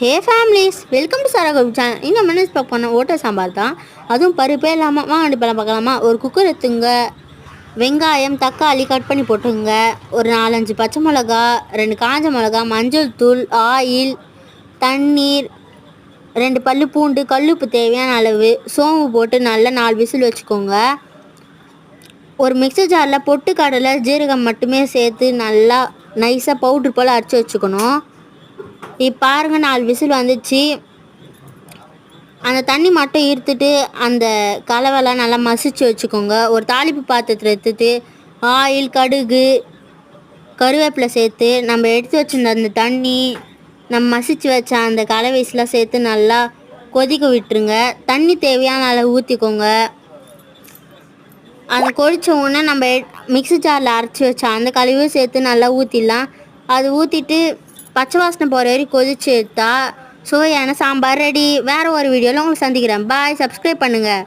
Hey families, welcome to Sara channel. இன்னும் minutes பார்க்க பண்ண ஓட்ட சாம்பார் தான். அதுவும் பருப்பே இல்லாமல் வாங்கி பழம் பார்க்கலாமா. ஒரு குக்கர் எடுத்துங்க, வெங்காயம் தக்காளி கட் பண்ணி போட்டுங்க, ஒரு 4-5 பச்சை மிளகா, 2 காஞ்ச மிளகா, மஞ்சள் தூள், ஆயில், தண்ணீர், 2 பல்லு பூண்டு, கல்லுப்பு தேவையான அளவு, சோம்பு போட்டு நல்லா 4 விசில் வச்சுக்கோங்க. ஒரு மிக்சர் ஜாரில் பொட்டு கடலை ஜீரகம் மட்டுமே சேர்த்து நல்லா நைஸாக பவுட்ரு போல் அரைச்சி வச்சுக்கணும். இப்போ பாருங்கள், 4 விசில் வந்துச்சு. அந்த தண்ணி மட்டும் இருத்துட்டு அந்த கலவைலாம் நல்லா மசிச்சு வச்சுக்கோங்க. ஒரு தாளிப்பு பாத்திரத்தில் எடுத்துட்டு ஆயில், கடுகு, கருவேப்பிலை சேர்த்து நம்ம எடுத்து வச்சுருந்த அந்த தண்ணி, நம்ம மசிச்சு வச்ச அந்த கலவைஸ்லாம் சேர்த்து நல்லா கொதிக்க விட்டுருங்க. தண்ணி தேவையான அளவு ஊற்றிக்கோங்க. அதை கொதிச்ச உடனே நம்ம மிக்ஸி ஜாரில் அரைச்சி வச்ச அந்த கலவையும் சேர்த்து நல்லா ஊற்றிடலாம். அது ஊற்றிட்டு பச்சை வாசனை போகிற வரைக்கும் கொதிச்சு எடுத்தா சுவையான சாம்பார் ரெடி. வேறு ஒரு வீடியோவில் உங்களை சந்திக்கிறேன். பாய். சப்ஸ்கிரைப் பண்ணுங்கள்.